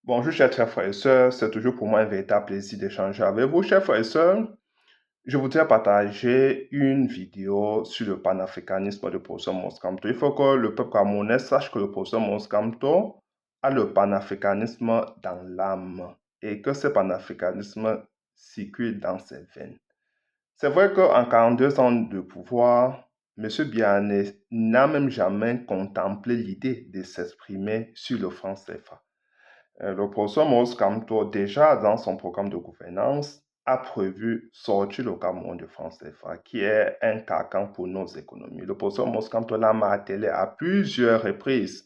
Bonjour, chers frères et sœurs, c'est toujours pour moi un véritable plaisir d'échanger avec vous, chers frères et sœurs. Je voudrais partager une vidéo sur le panafricanisme de professeur Moskamto. Il faut que le peuple camerounais sache que le professeur Moskamto a le panafricanisme dans l'âme et que ce panafricanisme circule dans ses veines. C'est vrai qu'en 42 ans de pouvoir, M. Biané n'a même jamais contemplé l'idée de s'exprimer sur le franc CFA. Le professeur Maurice Kamto, déjà dans son programme de gouvernance, a prévu sortir le Cameroun de franc CFA, qui est un carcan pour nos économies. Le professeur Maurice Kamto l'a martelé à plusieurs reprises.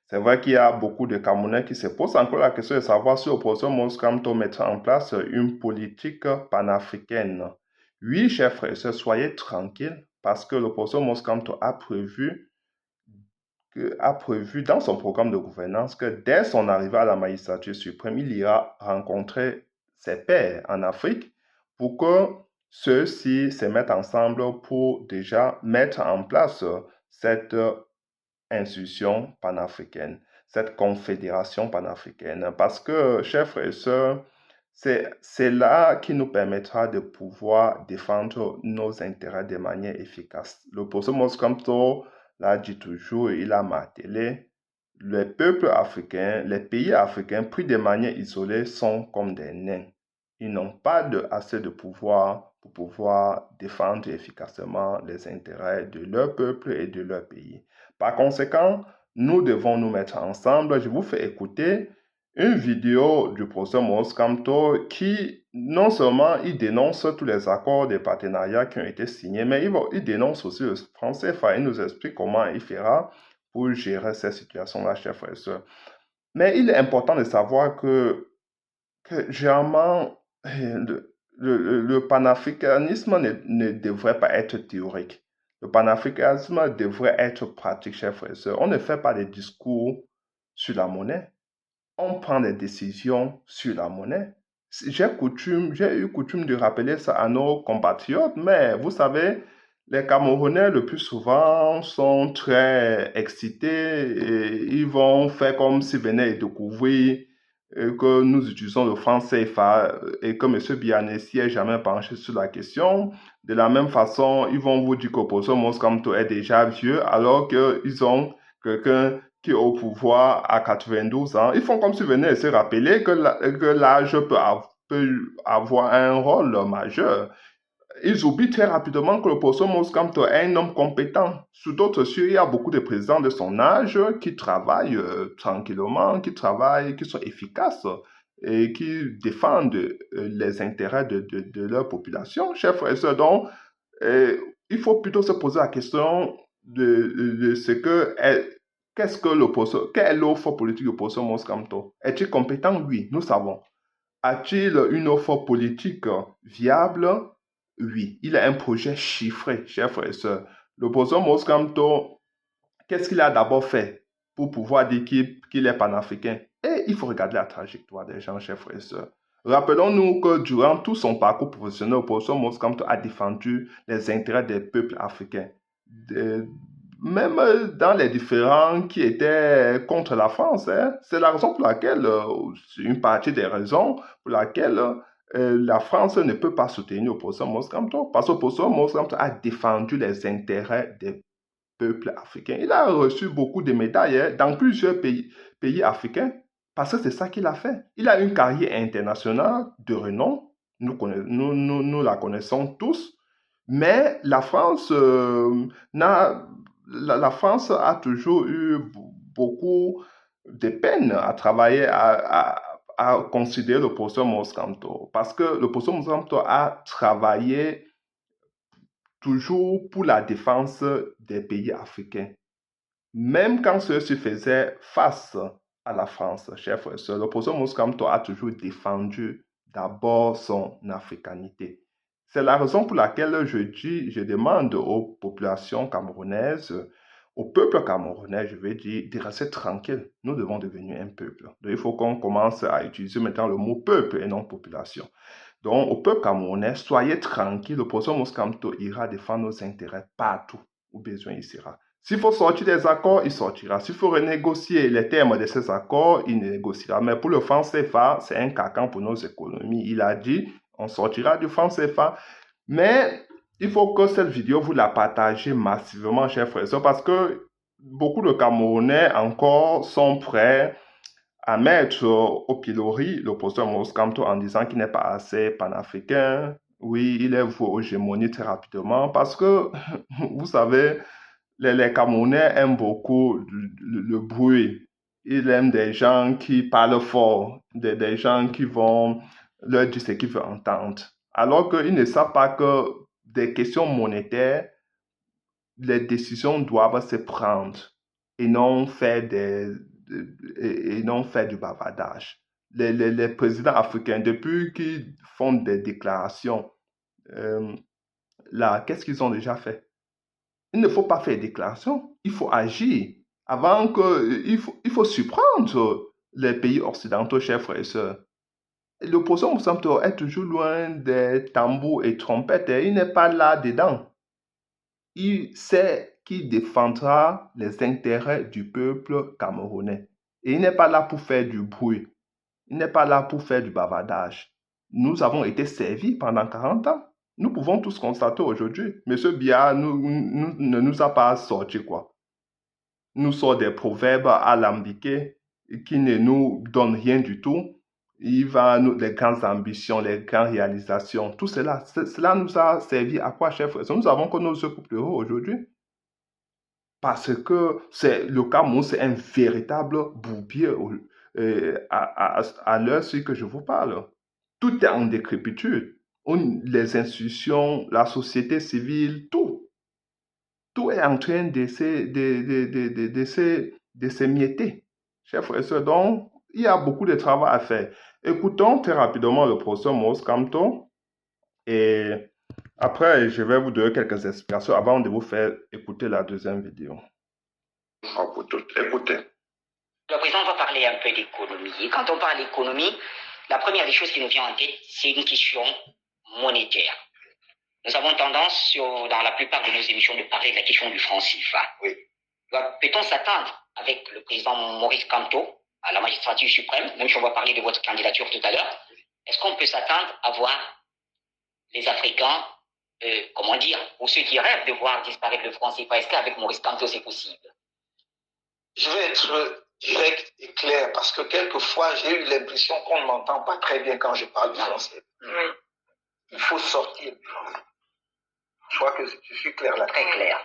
C'est vrai qu'il y a beaucoup de Camerounais qui se posent encore la question de savoir si le professeur Maurice Kamto mettra en place une politique panafricaine. Oui, chers frères et sœurs, soyez tranquilles parce que le professeur Maurice Kamto a prévu dans son programme de gouvernance que dès son arrivée à la magistrature suprême, il ira rencontrer ses pairs en Afrique pour que ceux-ci se mettent ensemble pour déjà mettre en place cette institution panafricaine, cette confédération panafricaine. Parce que, chers frères et sœurs, c'est là qui nous permettra de pouvoir défendre nos intérêts de manière efficace. Le professeur Moskamto l'a dit toujours, il a martelé, les peuples africains, les pays africains pris de manière isolée sont comme des nains. Ils n'ont pas assez de pouvoir pour pouvoir défendre efficacement les intérêts de leur peuple et de leur pays. Par conséquent, nous devons nous mettre ensemble. Je vous fais écouter une vidéo du professeur Maurice Kamto qui, non seulement il dénonce tous les accords de partenariat qui ont été signés, mais il dénonce aussi le franc CFA. Il nous explique comment il fera pour gérer cette situation-là, chers frères et sœurs. Mais il est important de savoir que généralement, le panafricanisme ne devrait pas être théorique. Le panafricanisme devrait être pratique, chers frères et sœurs. On ne fait pas des discours sur la monnaie. On prend des décisions sur la monnaie. J'ai eu coutume de rappeler ça à nos compatriotes, mais vous savez, les Camerounais le plus souvent sont très excités et ils vont faire comme s'ils venaient de découvrir que nous utilisons le franc CFA et que M. Biané s'y est jamais penché sur la question. De la même façon, ils vont vous dire que Poso Moskamto est déjà vieux alors qu'ils ont quelqu'un qui est au pouvoir à 92 ans. Ils font comme s'ils venaient de se rappeler que l'âge peut avoir un rôle majeur. Ils oublient très rapidement que le professeur Moskamto est un homme compétent. Sur d'autres sujets, il y a beaucoup de présidents de son âge qui travaillent tranquillement, qui sont efficaces et qui défendent les intérêts de leur population. Chers frères et sœurs, donc, il faut plutôt se poser la question de ce que qu'est-ce que quelle est l'offre politique du professeur Moskamto? Est-il compétent? Oui, nous savons. A-t-il une offre politique viable? Oui. Il a un projet chiffré, chers frères et sœurs. Le professeur Moskamto, qu'est-ce qu'il a d'abord fait pour pouvoir dire qu'il est panafricain? Et il faut regarder la trajectoire des gens, chers frères et sœurs. Rappelons-nous que durant tout son parcours professionnel, le professeur Moskamto a défendu les intérêts des peuples africains. De- Même dans les différends qui étaient contre la France, hein. C'est la raison pour laquelle, une partie des raisons pour laquelle la France ne peut pas soutenir le professeur Moskamto, parce que le professeur Moskamto a défendu les intérêts des peuples africains. Il a reçu beaucoup de médailles hein, dans plusieurs pays africains, parce que c'est ça qu'il a fait. Il a une carrière internationale de renom, nous la connaissons tous, mais la France la France a toujours eu beaucoup de peine à travailler, à considérer le professeur Moskamto. Parce que le professeur Moskamto a travaillé toujours pour la défense des pays africains. Même quand ceux-ci faisaient face à la France, chers frères et sœurs, le professeur Moskamto a toujours défendu d'abord son africanité. C'est la raison pour laquelle je demande aux populations camerounaises, au peuple camerounais, je vais dire, de rester tranquille. Nous devons devenir un peuple. Donc, il faut qu'on commence à utiliser maintenant le mot peuple et non population. Donc, au peuple camerounais, soyez tranquille. Le professeur Moskamto ira défendre nos intérêts partout où besoin il sera. S'il faut sortir des accords, il sortira. S'il faut renégocier les termes de ces accords, il négociera. Mais pour le franc CFA, c'est un carcan pour nos économies. Il a dit, on sortira du franc CFA. Mais il faut que cette vidéo, vous la partagez massivement, chers frères et sœurs, parce que beaucoup de Camerounais encore sont prêts à mettre au pilori le professeur Maurice Kamto en disant qu'il n'est pas assez panafricain. Oui, il est voué aux hégémonies très rapidement parce que, vous savez, les Camerounais aiment beaucoup le bruit. Ils aiment des gens qui parlent fort, des gens qui vont leur dire ce qu'ils veulent entendre. Alors qu'ils ne savent pas que des questions monétaires, les décisions doivent se prendre et non faire et non faire du bavardage. Les présidents africains, depuis qu'ils font des déclarations, là, qu'est-ce qu'ils ont déjà fait? Il ne faut pas faire des déclarations, il faut agir. Avant que, il faut surprendre les pays occidentaux, chers frères et sœurs. Le président Moussanto est toujours loin des tambours et trompettes. Il n'est pas là-dedans. Il sait qu'il défendra les intérêts du peuple camerounais. Et il n'est pas là pour faire du bruit. Il n'est pas là pour faire du bavardage. Nous avons été servis pendant 40 ans. Nous pouvons tous constater aujourd'hui. Monsieur Biya ne nous a pas sorti quoi. Nous sort des proverbes alambiqués qui ne nous donnent rien du tout. Il va nous les grandes ambitions, les grandes réalisations, tout cela, cela nous a servi à quoi, chef frère? Nous avons que nos yeux couperont aujourd'hui. Parce que le Cameroun, c'est un véritable bourbier à l'heure que je vous parle. Tout est en décrépitude. Les institutions, la société civile, tout est en train de s'émietter. Chers frères et sœurs, donc, il y a beaucoup de travail à faire. Écoutons très rapidement le professeur Maurice Kamto et après, je vais vous donner quelques explications avant de vous faire écouter la deuxième vidéo. Écoutez. Le président va parler un peu d'économie. Et quand on parle d'économie, la première des choses qui nous vient en tête, c'est une question monétaire. Nous avons tendance, dans la plupart de nos émissions, de parler de la question du franc CFA. Oui. Peut-on s'attendre avec le président Maurice Kamto à la magistrature suprême, même si on va parler de votre candidature tout à l'heure, est-ce qu'on peut s'attendre à voir les Africains, comment dire, ou ceux qui rêvent de voir disparaître le franc CFA, est-ce qu'avec Maurice Kamto c'est possible? Je vais être direct et clair parce que quelquefois j'ai eu l'impression qu'on ne m'entend pas très bien quand je parle français. Il faut sortir du français. Je crois que je suis clair là. Très clair.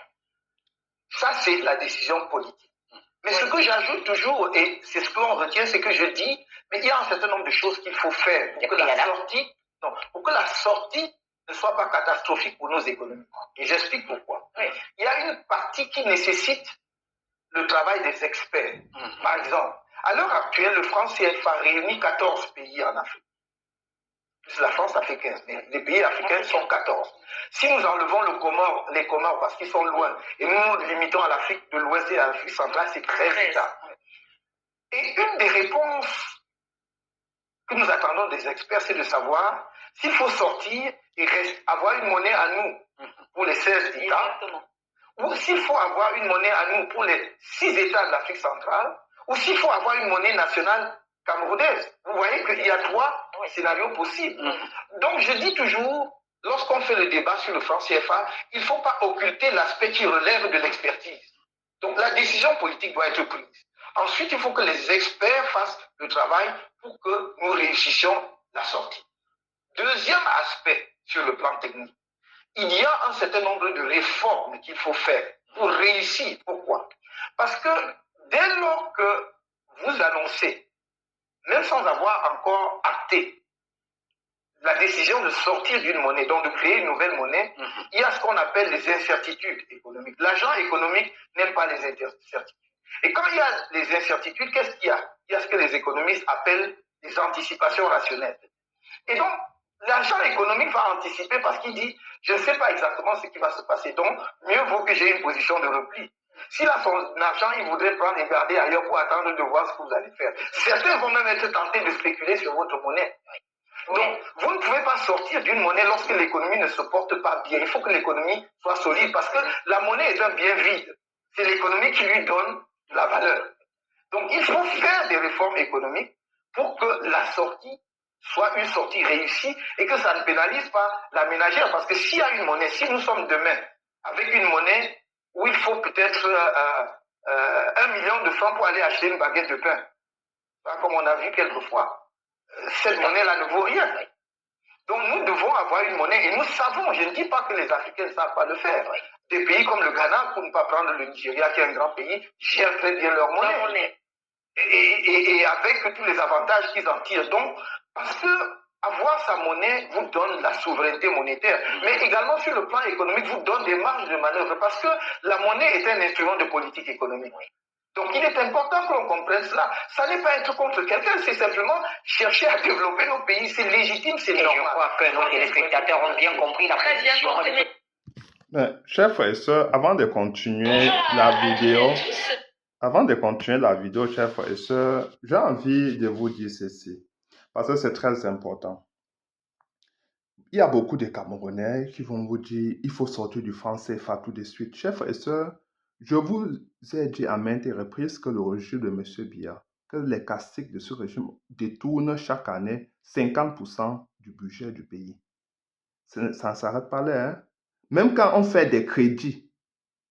Ça, c'est la décision politique. Mais ce que j'ajoute toujours, et c'est ce que l'on retient, c'est que je dis, mais il y a un certain nombre de choses qu'il faut faire pour que la sortie ne soit pas catastrophique pour nos économies. Et j'explique pourquoi. Oui. Il y a une partie qui nécessite le travail des experts. Par exemple, à l'heure actuelle, le franc CFA réunit 14 pays en Afrique. Plus la France, ça fait 15. Mais les pays africains sont 14. Si nous enlevons les Comores parce qu'ils sont loin, et nous nous limitons à l'Afrique de l'Ouest et à l'Afrique centrale, c'est très état. Et une des réponses que nous attendons des experts, c'est de savoir s'il faut sortir et avoir une monnaie à nous pour les 16 États, ou s'il faut avoir une monnaie à nous pour les 6 États de l'Afrique centrale, ou s'il faut avoir une monnaie nationale camerounaise. Vous voyez qu'il y a 3 scénarios possibles. Donc je dis toujours, lorsqu'on fait le débat sur le franc CFA, il ne faut pas occulter l'aspect qui relève de l'expertise. Donc la décision politique doit être prise. Ensuite, il faut que les experts fassent le travail pour que nous réussissions la sortie. Deuxième aspect sur le plan technique, il y a un certain nombre de réformes qu'il faut faire pour réussir. Pourquoi? Parce que dès lors que vous annoncez, même sans avoir encore acté la décision de sortir d'une monnaie, donc de créer une nouvelle monnaie, il y a ce qu'on appelle les incertitudes économiques. L'agent économique n'aime pas les incertitudes. Et quand il y a les incertitudes, qu'est-ce qu'il y a? Il y a ce que les économistes appellent les anticipations rationnelles. Et donc, l'agent économique va anticiper parce qu'il dit, je ne sais pas exactement ce qui va se passer, donc mieux vaut que j'ai une position de repli. S'il a son argent, il voudrait prendre et garder ailleurs pour attendre de voir ce que vous allez faire. Certains vont même être tentés de spéculer sur votre monnaie. Donc, vous ne pouvez pas sortir d'une monnaie lorsque l'économie ne se porte pas bien. Il faut que l'économie soit solide parce que la monnaie est un bien vide. C'est l'économie qui lui donne de la valeur. Donc, il faut faire des réformes économiques pour que la sortie soit une sortie réussie et que ça ne pénalise pas la ménagère. Parce que s'il y a une monnaie, si nous sommes demain avec une monnaie où il faut peut-être 1 million de francs pour aller acheter une baguette de pain, comme on a vu quelquefois, cette monnaie-là ne vaut rien. Donc nous devons avoir une monnaie et nous savons, je ne dis pas que les Africains ne savent pas le faire. Des pays comme le Ghana, pour ne pas prendre le Nigeria qui est un grand pays, gèrent très bien leur monnaie. Et avec tous les avantages qu'ils en tirent. Donc, parce que avoir sa monnaie vous donne la souveraineté monétaire, mais également sur le plan économique vous donne des marges de manœuvre parce que la monnaie est un instrument de politique économique. Donc il est important que l'on comprenne cela. Ça n'est pas être contre quelqu'un, c'est simplement chercher à développer nos pays. C'est légitime, c'est normal. Je crois que nos téléspectateurs ont bien compris la position. Chers frères et sœurs, avant de continuer la vidéo, chers frères et sœurs, j'ai envie de vous dire ceci, parce que c'est très important. Il y a beaucoup de Camerounais qui vont vous dire il faut sortir du franc CFA tout de suite. Chers frères et sœurs, je vous ai dit à maintes reprises que le régime de M. Biya, que les caciques de ce régime détournent chaque année 50% du budget du pays. Ça ne s'arrête pas là, hein? Même quand on fait des crédits,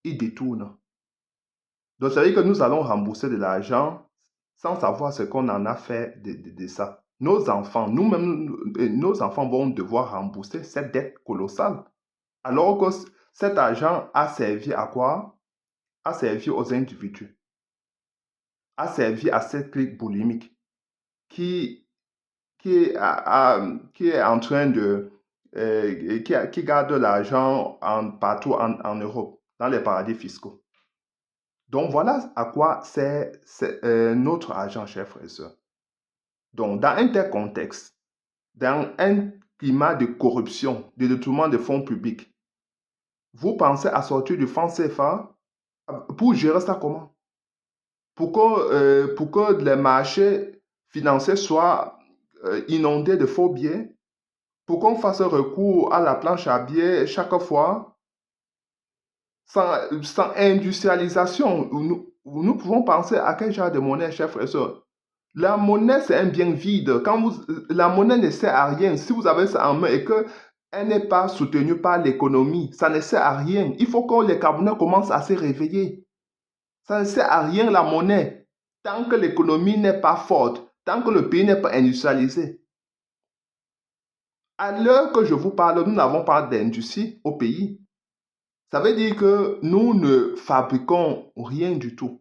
ils détournent. Donc, ça veut dire que nous allons rembourser de l'argent sans savoir ce qu'on en a fait de ça. Nos enfants, nous-mêmes, nos enfants vont devoir rembourser cette dette colossale. Alors que cet argent a servi à quoi? A servi aux individus. A servi à cette clique boulimique qui est en train de... qui garde l'argent partout en Europe, dans les paradis fiscaux. Donc, voilà à quoi c'est notre argent, chers frères et sœurs. Donc, dans un tel contexte, dans un climat de corruption, de détournement de fonds publics, vous pensez à sortir du franc CFA pour gérer ça comment? Pour que les marchés financiers soient inondés de faux billets? Pour qu'on fasse recours à la planche à billets chaque fois? Sans industrialisation, nous pouvons penser à quel genre de monnaie, chers frères et sœurs. La monnaie, c'est un bien vide. La monnaie ne sert à rien. Si vous avez ça en main et qu'elle n'est pas soutenue par l'économie, ça ne sert à rien. Il faut que les Camerounais commencent à se réveiller. Ça ne sert à rien la monnaie. Tant que l'économie n'est pas forte, tant que le pays n'est pas industrialisé. À l'heure que je vous parle, nous n'avons pas d'industrie au pays. Ça veut dire que nous ne fabriquons rien du tout.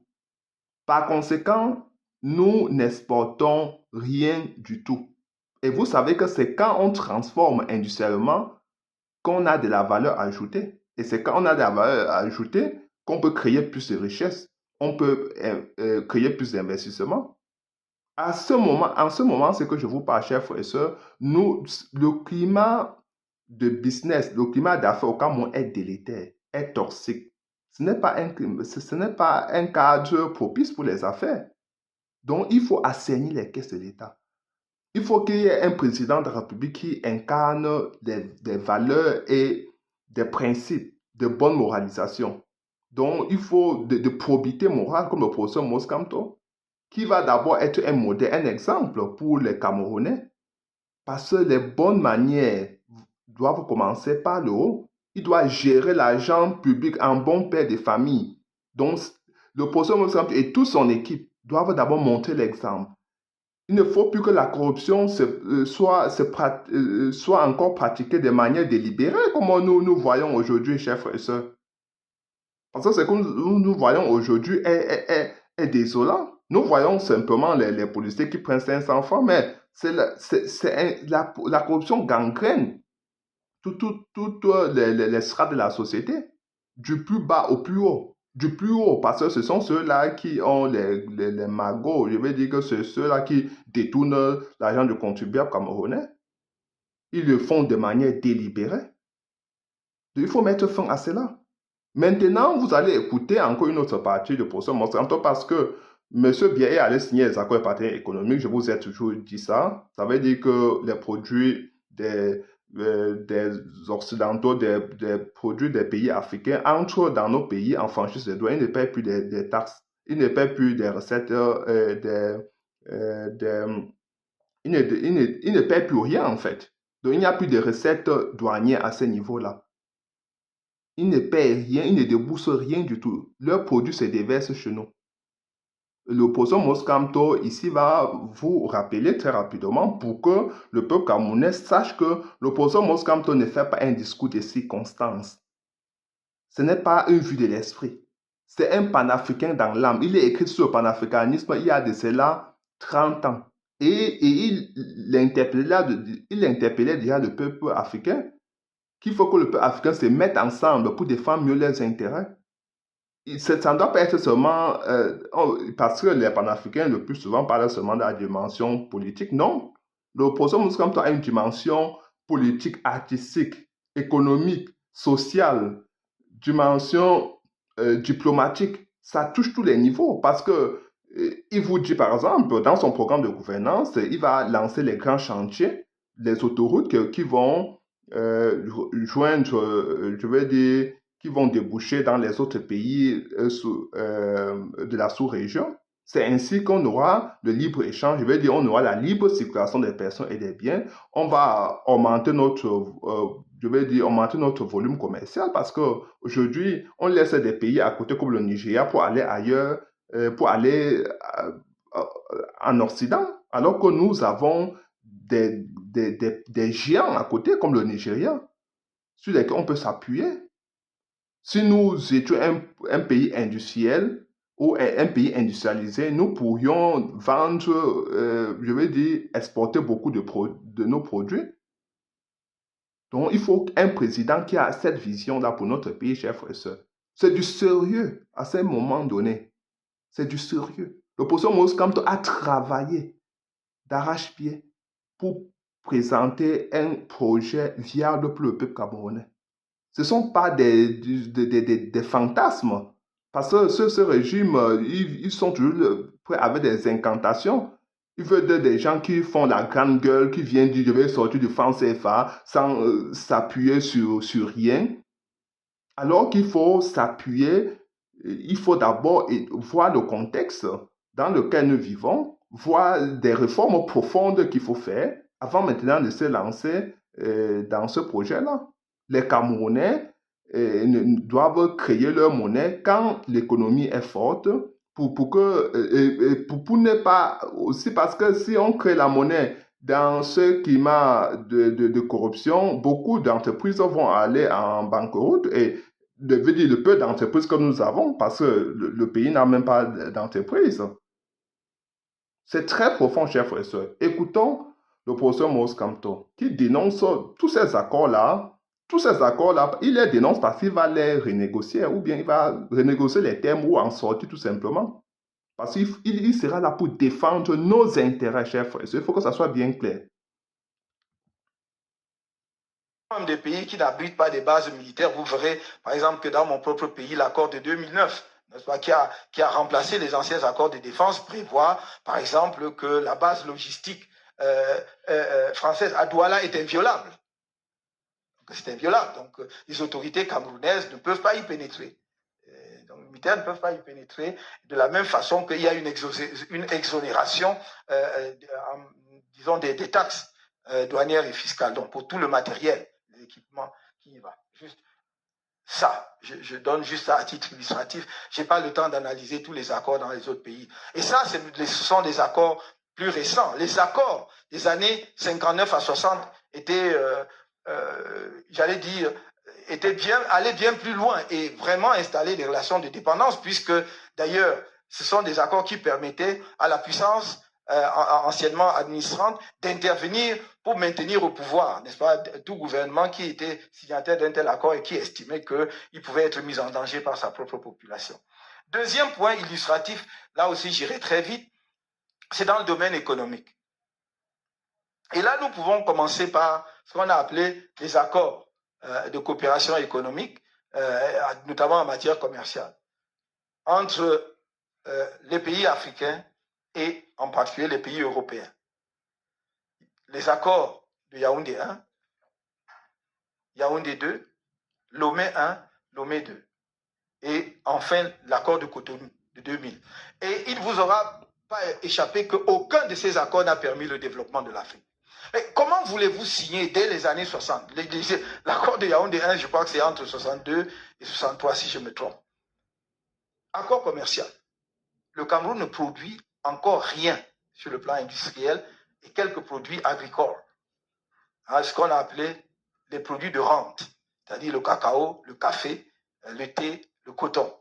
Par conséquent, nous n'exportons rien du tout. Et vous savez que c'est quand on transforme industriellement qu'on a de la valeur ajoutée. Et c'est quand on a de la valeur ajoutée qu'on peut créer plus de richesses. On peut créer plus d'investissements. En ce moment, ce que je vous parle, chers frères et sœurs, le climat de business, le climat d'affaires au Cameroun est délétère, est toxique. Ce n'est pas un cadre propice pour les affaires. Donc, il faut assainir les caisses de l'État. Il faut qu'il y ait un président de la République qui incarne des valeurs et des principes de bonne moralisation. Donc, il faut de probité morale, comme le professeur Moskamto, qui va d'abord être un modèle, un exemple pour les Camerounais. Parce que les bonnes manières doivent commencer par le haut. Il doit gérer l'argent public en bon père de famille. Donc, le professeur Moskamto et toute son équipe doivent d'abord montrer l'exemple. Il ne faut plus que la corruption soit encore pratiquée de manière délibérée, comme nous voyons aujourd'hui, chers frères et sœurs. Parce que ce que nous voyons aujourd'hui est désolant. Nous voyons simplement les policiers qui prennent 500 francs, mais la corruption gangrène toutes les strates de la société, du plus bas au plus haut. Du plus haut, parce que ce sont ceux-là qui ont les magots. Je veux dire que c'est ceux-là qui détournent l'argent du contribuable camerounais. Ils le font de manière délibérée. Il faut mettre fin à cela. Maintenant, vous allez écouter encore une autre partie de professeur Moskamto parce que M. Biya est allé signer les accords de partenariat économique. Je vous ai toujours dit ça. Ça veut dire que les produits des des Occidentaux, des produits des pays africains entrent dans nos pays en franchise des douanes. Ils ne payent plus des taxes, ils ne payent plus des recettes, ils ne payent plus rien en fait. Donc il n'y a plus de recettes douanières à ce niveau-là. Ils ne payent rien, ils ne déboursent rien du tout. Leurs produits se déversent chez nous. L'opposant Moscamto ici va vous rappeler très rapidement pour que le peuple camerounais sache que l'opposant Moscamto ne fait pas un discours de circonstance. Ce n'est pas une vue de l'esprit. C'est un panafricain dans l'âme. Il est écrit sur le panafricanisme il y a de cela 30 ans. Et il interpellait déjà le peuple africain qu'il faut que le peuple africain se mette ensemble pour défendre mieux leurs intérêts. Ça ne doit pas être seulement parce que les panafricains le plus souvent parlent seulement de la dimension politique. Non, l'opposant musulman a une dimension politique, artistique, économique, sociale, dimension diplomatique. Ça touche tous les niveaux parce que il vous dit par exemple, dans son programme de gouvernance, il va lancer les grands chantiers, les autoroutes qui vont joindre, je veux dire, qui vont déboucher dans les autres pays de la sous-région. C'est ainsi qu'on aura le libre-échange, je veux dire, on aura la libre circulation des personnes et des biens. On va augmenter augmenter notre volume commercial parce qu'aujourd'hui, on laisse des pays à côté comme le Nigeria pour aller ailleurs, pour aller en Occident, alors que nous avons des géants à côté comme le Nigeria sur lesquels on peut s'appuyer. Si nous étions un pays industriel ou un pays industrialisé, nous pourrions vendre, je veux dire, exporter beaucoup de nos produits. Donc, il faut un président qui a cette vision-là pour notre pays, chers frères et sœurs. C'est du sérieux à ce moment donné. C'est du sérieux. L'opposition Moscamto a travaillé d'arrache-pied pour présenter un projet viable pour le peuple camerounais. Ce ne sont pas des fantasmes. Parce que ce régime, ils sont toujours prêts avec des incantations. Ils veulent des gens qui font la grande gueule, qui viennent dire je vais sortir du franc CFA sans s'appuyer sur rien. Alors qu'il faut s'appuyer, il faut d'abord voir le contexte dans lequel nous vivons, voir des réformes profondes qu'il faut faire avant maintenant de se lancer dans ce projet-là. Les Camerounais doivent créer leur monnaie quand l'économie est forte pour ne pas aussi parce que si on crée la monnaie dans ce climat de corruption, beaucoup d'entreprises vont aller en banqueroute et veut dire le peu d'entreprises que nous avons parce que le pays n'a même pas d'entreprise. C'est très profond, chers frères et sœurs. Écoutons le professeur Moscamto qui dénonce tous ces accords-là. Tous ces accords-là, il les dénonce parce qu'il va les renégocier ou bien il va renégocier les termes ou en sortir tout simplement. Parce qu'il sera là pour défendre nos intérêts, chers frères et sœurs. Il faut que ça soit bien clair. Des pays qui n'abritent pas des bases militaires, vous verrez par exemple que dans mon propre pays, l'accord de 2009, qui a remplacé les anciens accords de défense, prévoit par exemple que la base logistique française à Douala est inviolable. C'est inviolable. Donc les autorités camerounaises ne peuvent pas y pénétrer. Donc les militaires ne peuvent pas y pénétrer de la même façon qu'il y a une exonération, disons, des taxes douanières et fiscales, donc pour tout le matériel, les équipements qui y va. Juste ça, je donne juste ça à titre illustratif. Je n'ai pas le temps d'analyser tous les accords dans les autres pays. Et ça, ce sont des accords plus récents. Les accords des années 59 à 60 étaient, j'allais dire, allaient bien plus loin et vraiment installer des relations de dépendance, puisque d'ailleurs, ce sont des accords qui permettaient à la puissance anciennement administrante d'intervenir pour maintenir au pouvoir, n'est-ce pas, tout gouvernement qui était signataire d'un tel accord et qui estimait qu'il pouvait être mis en danger par sa propre population. Deuxième point illustratif, là aussi j'irai très vite, c'est dans le domaine économique. Et là, nous pouvons commencer par ce qu'on a appelé les accords de coopération économique, notamment en matière commerciale, entre les pays africains et en particulier les pays européens. Les accords de Yaoundé 1 Yaoundé 2, Lomé 1, Lomé 2. Et enfin, l'accord de Cotonou de 2000. Et il ne vous aura pas échappé qu'aucun de ces accords n'a permis le développement de l'Afrique. Mais comment voulez-vous signer dès les années 60? L'accord de Yaoundé 1, je crois que c'est entre 62 et 63, si je me trompe. Accord commercial. Le Cameroun ne produit encore rien sur le plan industriel et quelques produits agricoles. Ce qu'on a appelé les produits de rente, c'est-à-dire le cacao, le café, le thé, le coton.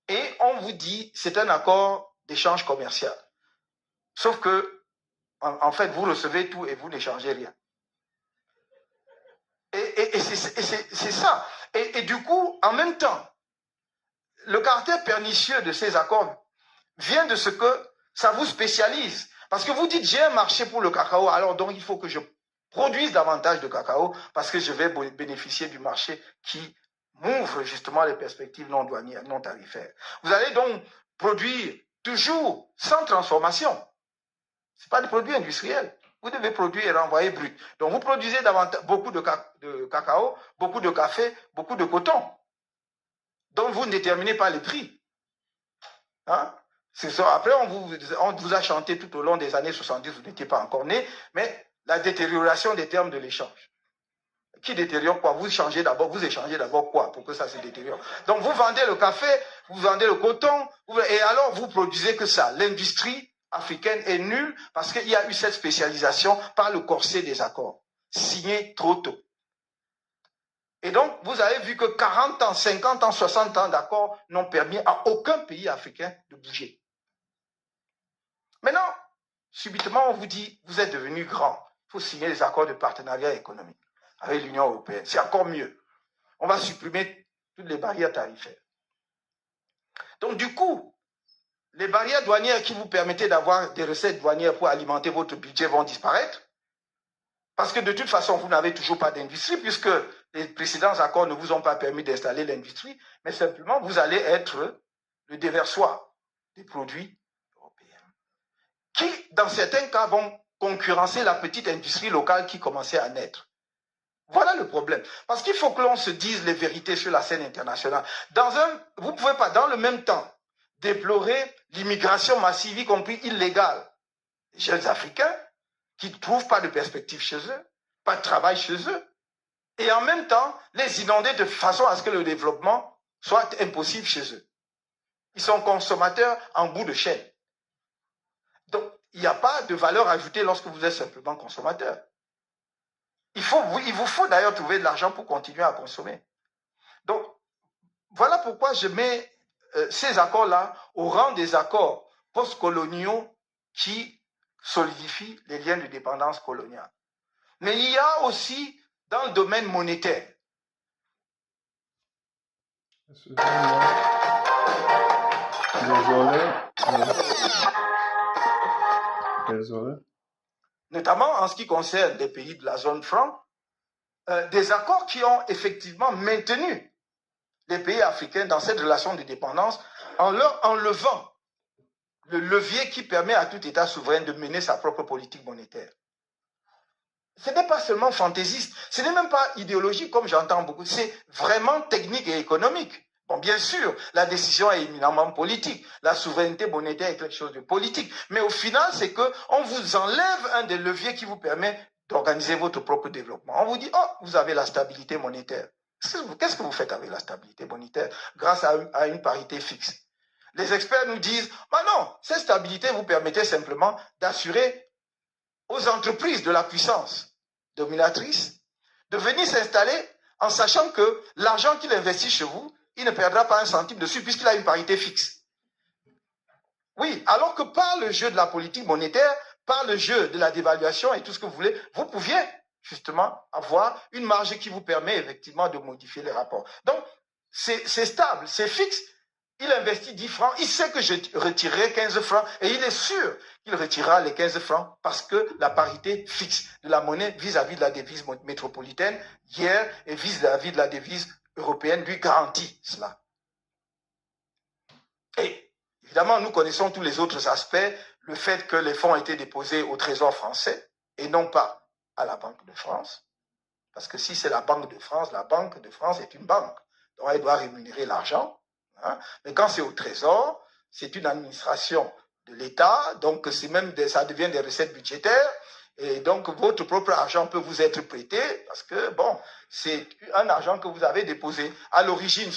Et on vous dit, c'est un accord d'échange commercial. Sauf que, en fait, vous recevez tout et vous n'échangez rien. Et c'est ça. Et du coup, en même temps, le caractère pernicieux de ces accords vient de ce que ça vous spécialise. Parce que vous dites, j'ai un marché pour le cacao, alors donc il faut que je produise davantage de cacao parce que je vais bénéficier du marché qui m'ouvre justement les perspectives non douanières, non tarifaires. Vous allez donc produire toujours sans transformation. Ce n'est pas des produits industriels. Vous devez produire et renvoyer brut. Donc vous produisez beaucoup de cacao, beaucoup de café, beaucoup de coton. Donc vous ne déterminez pas les prix. Hein? Après, on vous a chanté tout au long des années 70, vous n'étiez pas encore né, mais la détérioration des termes de l'échange. Qui détériore quoi? Vous échangez d'abord quoi pour que ça se détériore? Donc vous vendez le café, vous vendez le coton, et alors vous produisez que ça. L'industrie africaine est nulle parce qu'il y a eu cette spécialisation par le corset des accords, signés trop tôt. Et donc, vous avez vu que 40 ans, 50 ans, 60 ans d'accords n'ont permis à aucun pays africain de bouger. Maintenant, subitement, on vous dit, vous êtes devenu grand. Il faut signer des accords de partenariat économique avec l'Union européenne. C'est encore mieux. On va supprimer toutes les barrières tarifaires. Donc, du coup, les barrières douanières qui vous permettaient d'avoir des recettes douanières pour alimenter votre budget vont disparaître. Parce que de toute façon, vous n'avez toujours pas d'industrie puisque les précédents accords ne vous ont pas permis d'installer l'industrie, mais simplement, vous allez être le déversoir des produits européens qui, dans certains cas, vont concurrencer la petite industrie locale qui commençait à naître. Voilà le problème. Parce qu'il faut que l'on se dise les vérités sur la scène internationale. Vous ne pouvez pas, dans le même temps, déplorer l'immigration massive, y compris illégale, des jeunes Africains qui ne trouvent pas de perspective chez eux, pas de travail chez eux, et en même temps, les inonder de façon à ce que le développement soit impossible chez eux. Ils sont consommateurs en bout de chaîne. Donc, il n'y a pas de valeur ajoutée lorsque vous êtes simplement consommateur. Il vous faut d'ailleurs trouver de l'argent pour continuer à consommer. Donc, voilà pourquoi je mets ces accords-là au rang des accords postcoloniaux qui solidifient les liens de dépendance coloniale. Mais il y a aussi dans le domaine monétaire. Désolé. Notamment en ce qui concerne les pays de la zone franc, des accords qui ont effectivement maintenu les pays africains dans cette relation de dépendance en leur enlevant le levier qui permet à tout État souverain de mener sa propre politique monétaire. Ce n'est pas seulement fantaisiste, ce n'est même pas idéologique comme j'entends beaucoup, c'est vraiment technique et économique. Bon, bien sûr, la décision est éminemment politique, la souveraineté monétaire est quelque chose de politique, mais au final, c'est qu'on vous enlève un des leviers qui vous permet d'organiser votre propre développement. On vous dit, oh, vous avez la stabilité monétaire. Qu'est-ce que vous faites avec la stabilité monétaire grâce à une parité fixe? Les experts nous disent, bah non, cette stabilité vous permettait simplement d'assurer aux entreprises de la puissance dominatrice de venir s'installer en sachant que l'argent qu'il investit chez vous, il ne perdra pas un centime dessus puisqu'il a une parité fixe. Oui, alors que par le jeu de la politique monétaire, par le jeu de la dévaluation et tout ce que vous voulez, vous pouviez justement avoir une marge qui vous permet effectivement de modifier les rapports. Donc, c'est stable, c'est fixe. Il investit 10 francs, il sait que je retirerai 15 francs et il est sûr qu'il retirera les 15 francs parce que la parité fixe de la monnaie vis-à-vis de la devise métropolitaine hier et vis-à-vis de la devise européenne lui garantit cela. Et évidemment, nous connaissons tous les autres aspects, le fait que les fonds ont été déposés au Trésor français et non pas à la Banque de France. Parce que si c'est la Banque de France est une banque. Donc, elle doit rémunérer l'argent. Hein. Mais quand c'est au Trésor, c'est une administration de l'État. Donc, ça devient des recettes budgétaires. Et donc, votre propre argent peut vous être prêté parce que, bon, c'est un argent que vous avez déposé. À l'origine,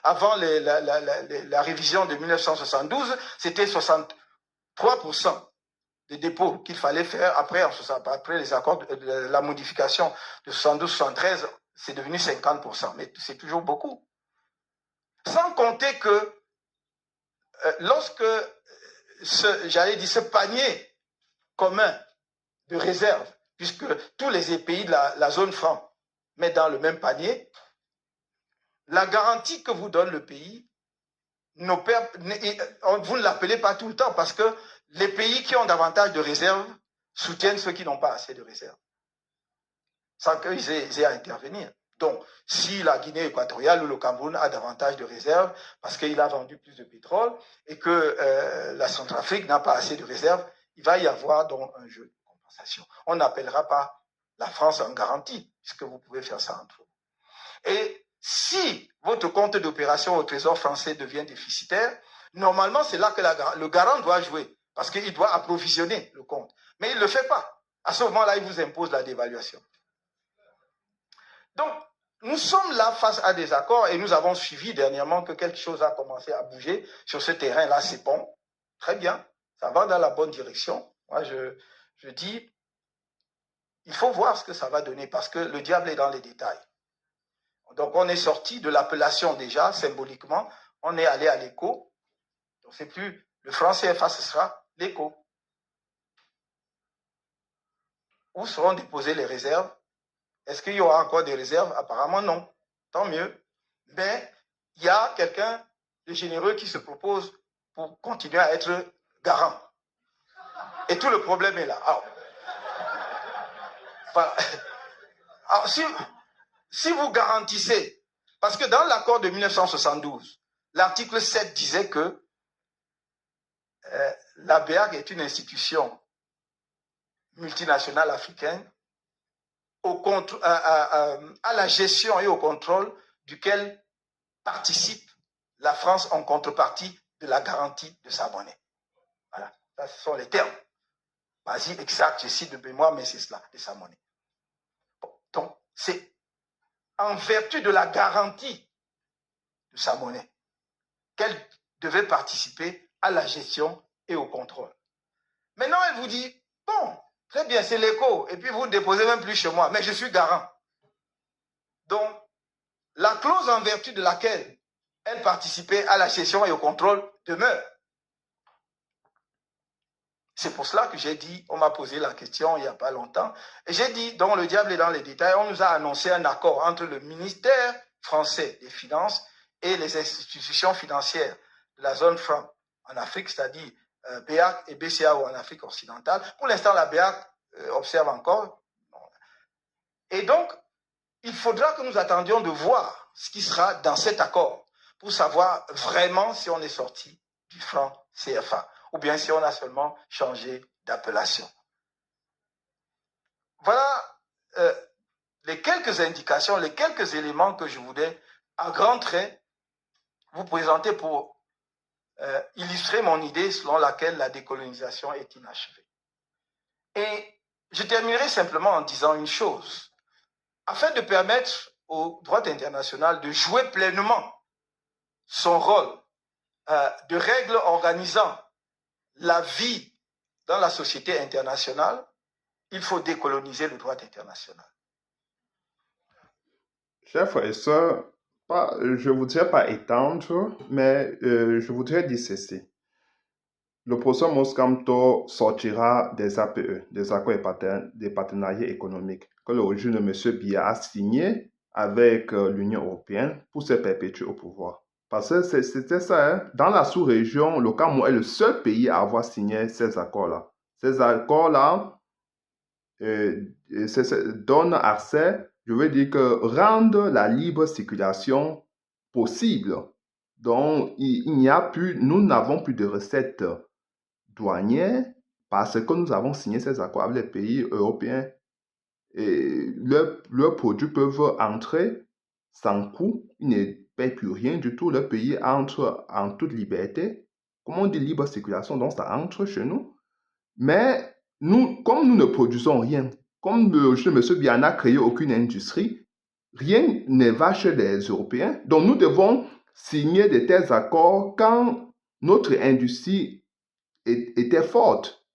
avant la révision de 1972, c'était 63% de dépôts qu'il fallait faire après les accords, la modification de 72-73, c'est devenu 50%. Mais c'est toujours beaucoup. Sans compter que lorsque ce panier commun de réserve, puisque tous les pays de la zone franc mettent dans le même panier, la garantie que vous donne le pays, vous ne l'appelez pas tout le temps parce que les pays qui ont davantage de réserves soutiennent ceux qui n'ont pas assez de réserves, sans qu'ils aient à intervenir. Donc, si la Guinée équatoriale ou le Cameroun a davantage de réserves parce qu'il a vendu plus de pétrole et que la Centrafrique n'a pas assez de réserves, il va y avoir donc un jeu de compensation. On n'appellera pas la France en garantie, puisque vous pouvez faire ça entre vous. Et si votre compte d'opération au Trésor français devient déficitaire, normalement, c'est là que le garant doit jouer, parce qu'il doit approvisionner le compte. Mais il ne le fait pas. À ce moment-là, il vous impose la dévaluation. Donc, nous sommes là face à des accords et nous avons suivi dernièrement que quelque chose a commencé à bouger sur ce terrain-là, c'est bon. Très bien, ça va dans la bonne direction. Moi, je dis, il faut voir ce que ça va donner parce que le diable est dans les détails. Donc, on est sorti de l'appellation déjà, symboliquement. On est allé à l'écho. Donc, c'est plus le franc CFA, ce sera l'écho. Où seront déposées les réserves? Est-ce qu'il y aura encore des réserves? Apparemment, non. Tant mieux. Mais il y a quelqu'un de généreux qui se propose pour continuer à être garant. Et tout le problème est là. Alors, voilà. Alors, si vous garantissez, parce que dans l'accord de 1972, l'article 7 disait que la BEAC est une institution multinationale africaine à la gestion et au contrôle duquel participe la France en contrepartie de la garantie de sa monnaie. Voilà, ça, ce sont les termes. Vas-y, exact, je cite de mémoire, mais c'est cela, de sa monnaie. Bon, donc, c'est en vertu de la garantie de sa monnaie qu'elle devait participer à la gestion et au contrôle. Maintenant, elle vous dit, bon, très bien, c'est l'écho, et puis vous ne déposez même plus chez moi, mais je suis garant. Donc, la clause en vertu de laquelle elle participait à la gestion et au contrôle demeure. C'est pour cela que j'ai dit, on m'a posé la question il n'y a pas longtemps, et j'ai dit, donc le diable est dans les détails, on nous a annoncé un accord entre le ministère français des Finances et les institutions financières de la zone franc en Afrique, c'est-à-dire BEAC et BCAO en Afrique occidentale. Pour l'instant, la BEAC observe encore. Et donc, il faudra que nous attendions de voir ce qui sera dans cet accord pour savoir vraiment si on est sorti du franc CFA ou bien si on a seulement changé d'appellation. Voilà les quelques indications, les quelques éléments que je voulais, à grands traits, vous présenter pour illustrer mon idée selon laquelle la décolonisation est inachevée. Et je terminerai simplement en disant une chose. Afin de permettre au droit international de jouer pleinement son rôle de règle organisant la vie dans la société internationale, il faut décoloniser le droit international. Chers frères et sœurs, je ne voudrais pas étendre, mais je voudrais dire ceci. Le professeur Moscamto sortira des APE, des accords des partenariats économiques, que le régime de M. Biya a signé avec l'Union européenne pour se perpétuer au pouvoir. Parce que c'était ça, hein? Dans la sous-région, le Cameroun est le seul pays à avoir signé ces accords-là. Ces accords-là donnent accès, je veux dire que rendent la libre circulation possible. Donc, nous n'avons plus de recettes douanières parce que nous avons signé ces accords avec les pays européens leurs produits peuvent entrer sans coût, ils ne payent plus rien du tout, le pays entre en toute liberté. Comme on dit libre circulation, donc ça entre chez nous. Mais nous, comme nous ne produisons rien, comme M. Biya n'a créé aucune industrie, rien ne va chez les Européens. Donc nous devons signer de tels accords quand notre industrie était forte.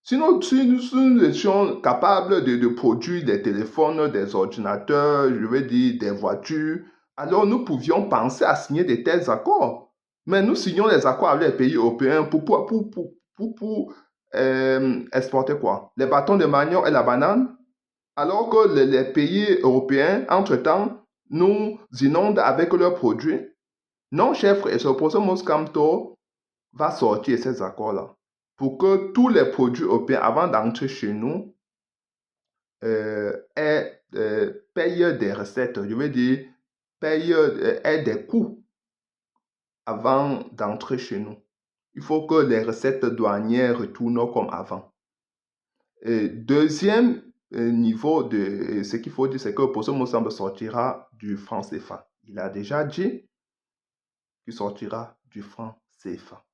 Sinon, si nous étions capables de produire des téléphones, des ordinateurs, je veux dire des voitures, alors nous pouvions penser à signer de tels accords. Mais nous signons les accords avec les pays européens pour exporter quoi? Les bâtons de manioc et la banane, alors que les pays européens, entre-temps, nous inondent avec leurs produits. Non, chef, et ce Opossum Moscato va sortir ces accords-là pour que tous les produits européens, avant d'entrer chez nous, payent des recettes, je veux dire, aient des coûts avant d'entrer chez nous. Il faut que les recettes douanières retournent comme avant. Deuxième niveau de ce qu'il faut dire, c'est que Opossum Moscato sortira du franc CFA. Il a déjà dit qu'il sortira du franc CFA.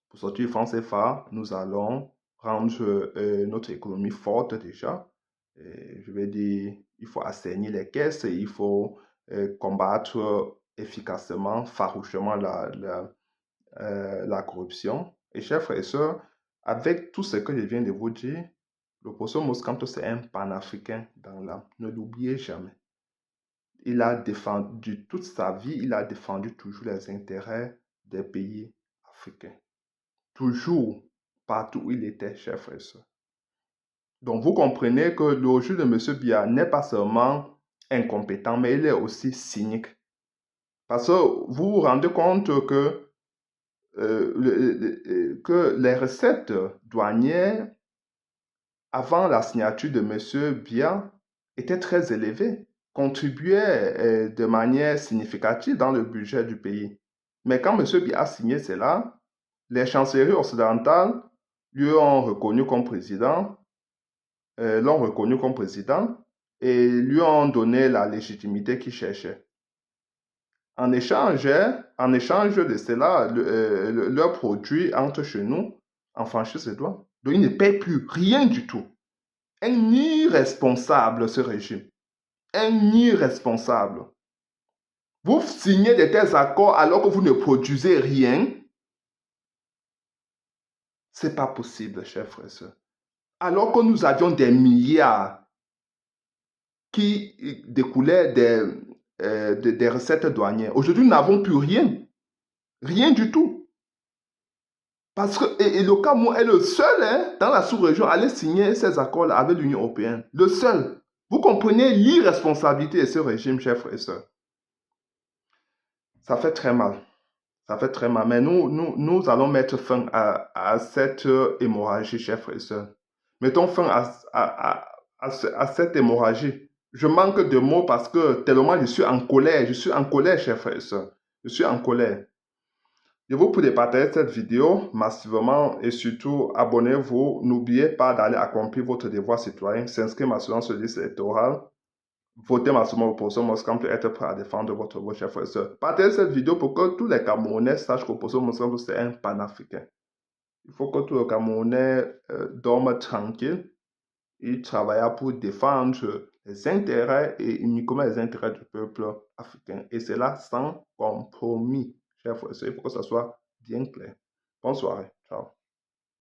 Pour sortir du franc CFA, nous allons rendre notre économie forte déjà. Je vais dire, il faut assainir les caisses, il faut combattre efficacement, farouchement la corruption. Et chers frères et sœurs, avec tout ce que je viens de vous dire, l'Opossum Moscato, c'est un panafricain dans l'âme. Ne l'oubliez jamais. Il a défendu toute sa vie, il a défendu toujours les intérêts des pays africains. Toujours, partout où il était, chers frères et sœurs. Donc, vous comprenez que le jeu de M. Biya n'est pas seulement incompétent, mais il est aussi cynique. Parce que vous vous rendez compte que les recettes douanières avant la signature de M. Biya étaient très élevées, contribuaient de manière significative dans le budget du pays. Mais quand M. Biya a signé cela, les chancelleries occidentales lui ont reconnu comme président, et lui ont donné la légitimité qu'il cherchait. En échange de cela, leurs produits entrent chez nous en franchise de douane. Donc, ils ne payent plus rien du tout. Un irresponsable, ce régime. Un irresponsable. Vous signez de tels accords alors que vous ne produisez rien. C'est pas possible, chers frères et sœurs. Alors que nous avions des milliards qui découlaient des recettes douanières. Aujourd'hui, nous n'avons plus rien. Rien du tout. Parce que et le Cameroun est le seul dans la sous-région à aller signer ces accords-là avec l'Union européenne. Le seul. Vous comprenez l'irresponsabilité de ce régime, chers frères et sœurs. Ça fait très mal. Ça fait très mal. Mais nous allons mettre fin à cette hémorragie, chers frères et sœurs. Mettons fin à cette hémorragie. Je manque de mots parce que tellement je suis en colère. Je suis en colère, chers frères et sœurs. Je suis en colère. Je vous prie de partager cette vidéo massivement et surtout abonnez-vous. N'oubliez pas d'aller accomplir votre devoir citoyen, s'inscrire massivement sur la liste électorale, voter massivement Opossum Moscato, être prêt à défendre votre voix, chers frères et sœurs. Partagez cette vidéo pour que tous les Camerounais sachent qu'Opossum Moscato c'est un panafricain. Il faut que tous les Camerounais dorment tranquille. Il travailla pour défendre les intérêts et uniquement les intérêts du peuple africain. Et cela sans compromis. Chers frères et sœurs, il faut que ça soit bien clair. Bonne soirée. Ciao.